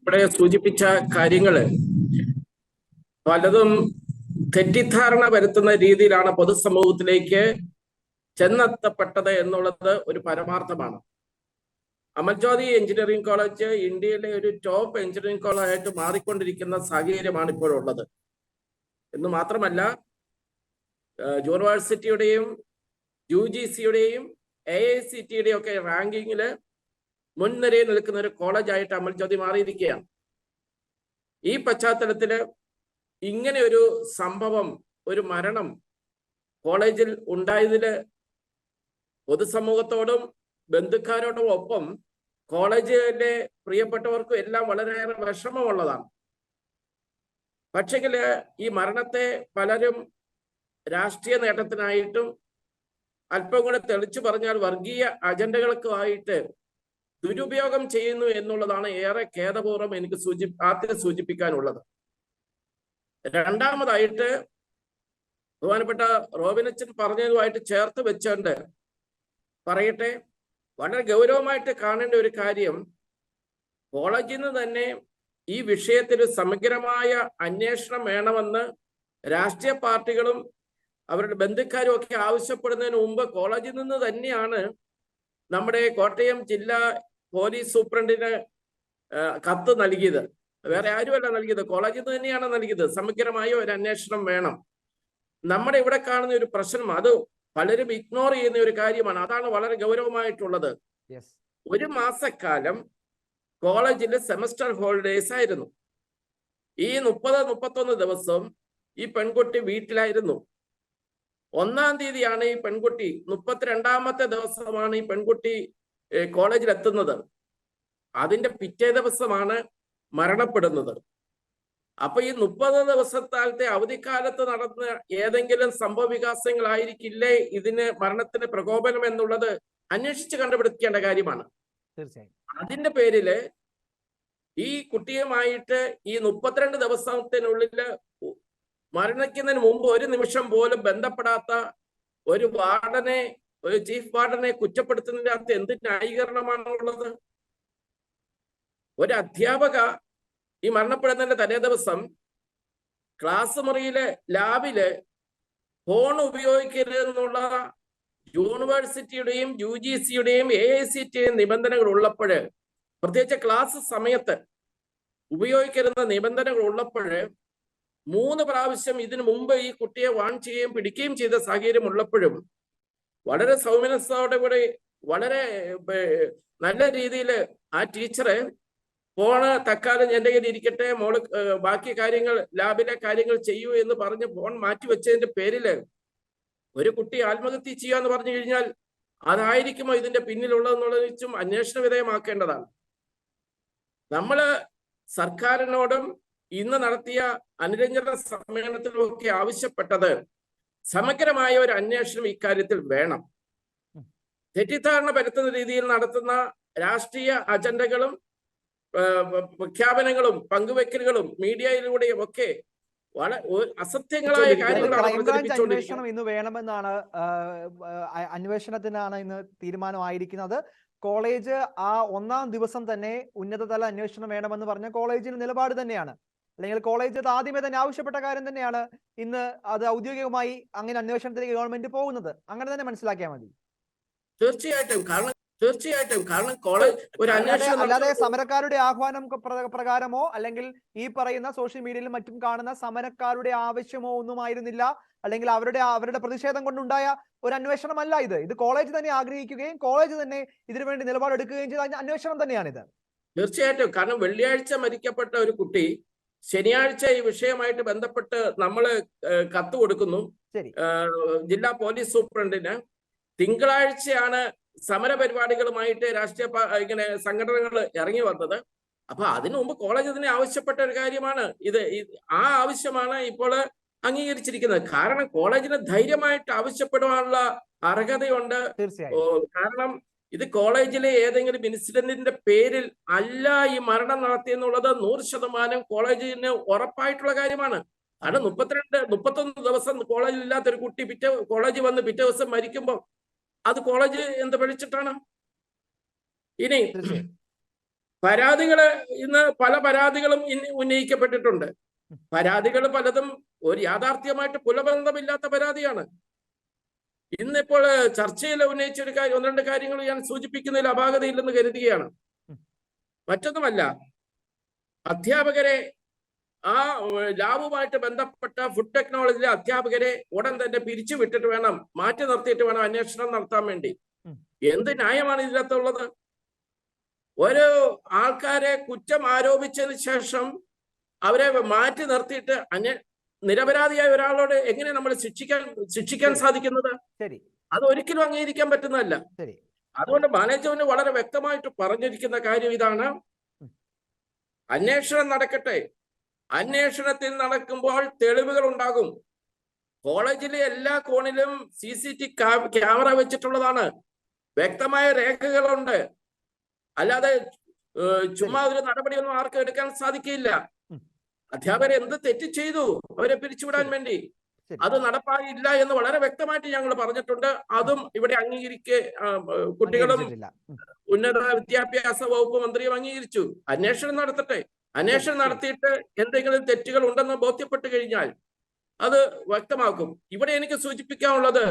ഇവിടെ സൂചിപ്പിച്ച കാര്യങ്ങള് പലതും തെറ്റിദ്ധാരണ വരുത്തുന്ന രീതിയിലാണ് പൊതുസമൂഹത്തിലേക്ക് ചെന്നെത്തപ്പെട്ടത് എന്നുള്ളത് ഒരു പരമാർത്ഥമാണ്. അമൽജ്യോതി എഞ്ചിനീയറിംഗ് കോളേജ് ഇന്ത്യയിലെ ഒരു ടോപ്പ് എഞ്ചിനീയറിംഗ് കോളേജായിട്ട് മാറിക്കൊണ്ടിരിക്കുന്ന സാഹചര്യമാണ് ഇപ്പോഴുള്ളത്. എന്ന് മാത്രമല്ല, യൂണിവേഴ്സിറ്റിയുടെയും UGCയുടെയും AICTEയുടെയും ഒക്കെ റാങ്കിങ്ങില് മുൻനിരയിൽ നിൽക്കുന്ന ഒരു കോളേജായിട്ട് അമൽജ്യോതി മാറിയിരിക്കുകയാണ്. ഈ പശ്ചാത്തലത്തില് ഇങ്ങനെ ഒരു സംഭവം, ഒരു മരണം കോളേജിൽ ഉണ്ടായതില് പൊതുസമൂഹത്തോടും ബന്ധുക്കാരോടും ഒപ്പം കോളേജിലെ പ്രിയപ്പെട്ടവർക്കും എല്ലാം വളരെയേറെ വിഷമമുള്ളതാണ്. പക്ഷെങ്കില് ഈ മരണത്തെ പലരും രാഷ്ട്രീയ നേട്ടത്തിനായിട്ടും അല്പം കൂടെ തെളിച്ചു പറഞ്ഞാൽ വർഗീയ അജണ്ടകൾക്കുമായിട്ട് ദുരുപയോഗം ചെയ്യുന്നു എന്നുള്ളതാണ് ഏറെ ഖേദപൂർവ്വം എനിക്ക് ആദ്യം സൂചിപ്പിക്കാനുള്ളത്. രണ്ടാമതായിട്ട് ബഹുമാനപ്പെട്ട റോബിനച്ചൻ പറഞ്ഞതുമായിട്ട് ചേർത്ത് വെച്ചുകൊണ്ട് പറയട്ടെ, വളരെ ഗൗരവമായിട്ട് കാണേണ്ട ഒരു കാര്യം, കോളേജിൽ നിന്ന് തന്നെ ഈ വിഷയത്തിൽ സമഗ്രമായ അന്വേഷണം വേണമെന്ന് രാഷ്ട്രീയ പാർട്ടികളും അവരുടെ ബന്ധുക്കാരും ഒക്കെ ആവശ്യപ്പെടുന്നതിന് മുമ്പ് കോളേജിൽ നിന്ന് തന്നെയാണ് നമ്മുടെ കോട്ടയം ജില്ലാ പോലീസ് സൂപ്രണ്ടിന് കത്ത് നൽകിയത്. വേറെ ആരുമല്ല നൽകിയത്, കോളേജിൽ നിന്ന് തന്നെയാണ് നൽകിയത്. സമഗ്രമായ ഒരു അന്വേഷണം വേണം. നമ്മുടെ ഇവിടെ കാണുന്ന ഒരു പ്രശ്നം, അത് പലരും ഇഗ്നോർ ചെയ്യുന്ന ഒരു കാര്യമാണ്. അതാണ് വളരെ ഗൗരവമായിട്ടുള്ളത്. ഒരു മാസക്കാലം കോളേജിലെ സെമസ്റ്റർ ഹോളിഡേയ്സ് ആയിരുന്നു. ഈ 30-31 ദിവസം ഈ പെൺകുട്ടി വീട്ടിലായിരുന്നു. 1-ാം തീയതിയാണ് ഈ പെൺകുട്ടി, 32ാമത്തെ ദിവസമാണ് ഈ പെൺകുട്ടി കോളേജിൽ എത്തുന്നത്. അതിന്റെ പിറ്റേ ദിവസമാണ് മരണപ്പെടുന്നത്. അപ്പൊ ഈ 30 ദിവസത്തെ അവധിക്കാലത്ത് നടന്ന ഏതെങ്കിലും സംഭവ വികാസങ്ങളായിരിക്കില്ലേ ഇതിന് മരണത്തിന് പ്രകോപനം എന്നുള്ളത് അന്വേഷിച്ച് കണ്ടുപിടിക്കേണ്ട കാര്യമാണ്. തീർച്ചയായും അതിന്റെ പേരില് ഈ കുട്ടിയുമായിട്ട് ഈ 32 ദിവസത്തിനുള്ളില് മരണിക്കുന്നതിന് മുമ്പ് ഒരു നിമിഷം പോലും ബന്ധപ്പെടാത്ത ഒരു വാർഡനെ, ഒരു ചീഫ് വാർഡനെ കുറ്റപ്പെടുത്തുന്നതിന്റെ അകത്ത് എന്ത് ന്യായീകരണമാണുള്ളത്? ഒരു അധ്യാപക ഈ മരണപ്പെടുന്നതിന്റെ തലേ ദിവസം ക്ലാസ് മുറിയിലെ ലാബില് ഫോൺ ഉപയോഗിക്കരുതെന്നുള്ള യൂണിവേഴ്സിറ്റിയുടെയും UGCയുടെയും AICTEയും നിബന്ധനകൾ ഉള്ളപ്പോഴ്, പ്രത്യേകിച്ച് ക്ലാസ് സമയത്ത് ഉപയോഗിക്കരുന്ന നിബന്ധനകൾ ഉള്ളപ്പോഴ് 3 പ്രാവശ്യം ഇതിനു മുമ്പ് ഈ കുട്ടിയെ വാൺ ചെയ്യുകയും പിടിക്കുകയും ചെയ്ത സാഹചര്യം ഉള്ളപ്പോഴും വളരെ സൗമ്യനത്തോടെ കൂടി വളരെ നല്ല രീതിയിൽ ആ ടീച്ചറെ ഫോണ് തക്കാലം എൻ്റെ കയ്യിൽ ഇരിക്കട്ടെ, മോള് ബാക്കി കാര്യങ്ങൾ ലാബിലെ കാര്യങ്ങൾ ചെയ്യൂ എന്ന് പറഞ്ഞ് ഫോൺ മാറ്റിവെച്ചതിന്റെ പേരില് ഒരു കുട്ടി ആത്മഹത്യ ചെയ്യുക എന്ന് പറഞ്ഞു കഴിഞ്ഞാൽ അതായിരിക്കുമോ ഇതിന്റെ പിന്നിലുള്ളതെന്നുള്ളതും അന്വേഷണ വിധേയമാക്കേണ്ടതാണ്. നമ്മള് സർക്കാരിനോടും ഇന്ന് നടത്തിയ അനുരഞ്ജന സമ്മേളനത്തിലൊക്കെ ആവശ്യപ്പെട്ടത് സമഗ്രമായ ഒരു അന്വേഷണം ഇക്കാര്യത്തിൽ വേണം. തെറ്റിദ്ധാരണ പരത്തുന്ന രീതിയിൽ നടത്തുന്ന രാഷ്ട്രീയ അജണ്ടകളും പ്രഖ്യാപനങ്ങളും പങ്കുവെക്കലുകളും മീഡിയയിലൂടെയും ഒക്കെ അസത്യങ്ങളായ കാര്യങ്ങളാണ് പ്രചരിപ്പിച്ചുകൊണ്ടിരിക്കുന്നത്. ഇന്ന് വേണമെന്നാണ്, അന്വേഷണത്തിനാണ് ഇന്ന് തീരുമാനമായിരിക്കുന്നത്. കോളേജ് ആ 1-ാം ദിവസം തന്നെ ഉന്നതതല അന്വേഷണം വേണമെന്ന് പറഞ്ഞ കോളേജിന്റെ നിലപാട് തന്നെയാണ്, അല്ലെങ്കിൽ കോളേജ് അത് ആദ്യമേ തന്നെ ആവശ്യപ്പെട്ട കാര്യം തന്നെയാണ്. ഇന്ന് അത് ഔദ്യോഗികമായി അങ്ങനെ അന്വേഷണത്തിലേക്ക് ഗവൺമെന്റ് പോകുന്നത് അങ്ങനെ തന്നെ മനസ്സിലാക്കിയാൽ മതി. തീർച്ചയായിട്ടും കാരണം കോളേജ് ഒരു അന്വേഷണം, അല്ലാതെ സമരക്കാരുടെ ആഹ്വാനം പ്രകാരമോ അല്ലെങ്കിൽ ഈ പറയുന്ന സോഷ്യൽ മീഡിയയിലും മറ്റും കാണുന്ന സമരക്കാരുടെ ആവശ്യമോ ഒന്നുമായിരുന്നില്ല, അല്ലെങ്കിൽ അവരുടെ പ്രതിഷേധം കൊണ്ടുണ്ടായ ഒരു അന്വേഷണമല്ല ഇത് കോളേജ് തന്നെ ആഗ്രഹിക്കുകയും കോളേജ് തന്നെ ഇതിനുവേണ്ടി നിലപാടെടുക്കുകയും ചെയ്ത അന്വേഷണം തന്നെയാണിത്. തീർച്ചയായിട്ടും. കാരണം വെള്ളിയാഴ്ച മരിക്കപ്പെട്ട ഒരു കുട്ടി ശനിയാഴ്ച ഈ വിഷയമായിട്ട് ബന്ധപ്പെട്ട് നമ്മള് കത്ത് കൊടുക്കുന്നു ജില്ലാ പോലീസ് സൂപ്രണ്ടിന്. തിങ്കളാഴ്ചയാണ് സമര പരിപാടികളുമായിട്ട് രാഷ്ട്രീയ ഇങ്ങനെ സംഘടനകൾ ഇറങ്ങി വന്നത്. അപ്പൊ അതിനു മുമ്പ് കോളേജ് അതിനെ ആവശ്യപ്പെട്ട ഒരു കാര്യമാണ് ഇത്. ആ ആവശ്യമാണ് ഇപ്പോൾ അംഗീകരിച്ചിരിക്കുന്നത്. കാരണം കോളേജിന് ധൈര്യമായിട്ട് ആവശ്യപ്പെടുവാനുള്ള അർഹതയുണ്ട്. കാരണം ഇത് കോളേജിലെ ഏതെങ്കിലും ഇൻസിഡന്റിന്റെ പേരിൽ അല്ല ഈ മരണം നടത്തിയെന്നുള്ളത് 100% കോളേജിന് ഉറപ്പായിട്ടുള്ള കാര്യമാണ്. കാരണം 31 ദിവസം കോളേജിൽ ഇല്ലാത്തൊരു കുട്ടി കോളേജിൽ വന്ന് പിറ്റേ ദിവസം മരിക്കുമ്പോൾ അത് കോളേജ് എന്ത് പഠിച്ചിട്ടാണ്? ഇനി പരാതികള് ഇന്ന് പല പരാതികളും ഉന്നയിക്കപ്പെട്ടിട്ടുണ്ട്. പരാതികൾ പലതും ഒരു യാഥാർത്ഥ്യമായിട്ട് പുലബന്ധമില്ലാത്ത പരാതിയാണ്. ഇന്നിപ്പോൾ ചർച്ചയിൽ ഉന്നയിച്ച ഒരു കാര്യം, 1-2 കാര്യങ്ങൾ ഞാൻ സൂചിപ്പിക്കുന്നതിൽ അപാകതയില്ലെന്ന് കരുതുകയാണ്. മറ്റൊന്നുമല്ല, അധ്യാപകരെ ആ ലാബുമായിട്ട് ബന്ധപ്പെട്ട ഫുഡ് ടെക്നോളജിയിലെ അധ്യാപകരെ ഉടൻ തന്നെ പിരിച്ചു വിട്ടിട്ട് വേണം, മാറ്റി നിർത്തിയിട്ട് വേണം അന്വേഷണം നടത്താൻ വേണ്ടി. എന്ത് ന്യായമാണ് ഇതിനകത്തുള്ളത്? ഒരു ആൾക്കാരെ കുറ്റം ആരോപിച്ചതിന് ശേഷം അവരെ മാറ്റി നിർത്തിയിട്ട് നിരപരാധിയായ ഒരാളോട് എങ്ങനെ നമ്മൾ ശിക്ഷിക്കാൻ സാധിക്കുന്നത്? അത് ഒരിക്കലും അംഗീകരിക്കാൻ പറ്റുന്നതല്ല. അതുകൊണ്ട് മാനേജ്മെന്റ് വളരെ വ്യക്തമായിട്ട് പറഞ്ഞിരിക്കുന്ന കാര്യം ഇതാണ്: അന്വേഷണം നടക്കട്ടെ. അന്വേഷണത്തിൽ നടക്കുമ്പോൾ തെളിവുകൾ ഉണ്ടാകും. കോളേജിലെ എല്ലാ കോണിലും CCTV ക്യാമറ വെച്ചിട്ടുള്ളതാണ്. വ്യക്തമായ രേഖകളുണ്ട്. അല്ലാതെ ചുമ്മാ ഒരു നടപടിയൊന്നും ആർക്കും എടുക്കാൻ സാധിക്കില്ല. അധ്യാപകർ എന്ത് തെറ്റ് ചെയ്തു അവരെ പിരിച്ചുവിടാൻ വേണ്ടി, അത് നടപ്പായില്ല എന്ന് വളരെ വ്യക്തമായിട്ട് ഞങ്ങൾ പറഞ്ഞിട്ടുണ്ട്. അതും ഇവിടെ കുട്ടികളും ഉന്നത വിദ്യാഭ്യാസ വകുപ്പ് മന്ത്രിയും അംഗീകരിച്ചു. അന്വേഷണം നടത്തട്ടെ. അന്വേഷണം നടത്തിയിട്ട് എന്തെങ്കിലും തെറ്റുകൾ ഉണ്ടെന്ന് ബോധ്യപ്പെട്ടു കഴിഞ്ഞാൽ അത് വ്യക്തമാക്കും. ഇവിടെ എനിക്ക് സൂചിപ്പിക്കാനുള്ളത്,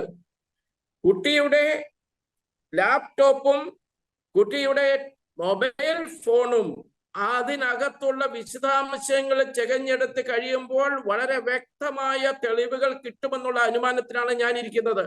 കുട്ടിയുടെ ലാപ്ടോപ്പും കുട്ടിയുടെ മൊബൈൽ ഫോണും അതിനകത്തുള്ള വിശദാംശങ്ങൾ തിരഞ്ഞെടുത്ത് കഴിയുമ്പോൾ വളരെ വ്യക്തമായ തെളിവുകൾ കിട്ടുമെന്നുള്ള അനുമാനത്തിലാണ് ഞാൻ ഇരിക്കുന്നത്.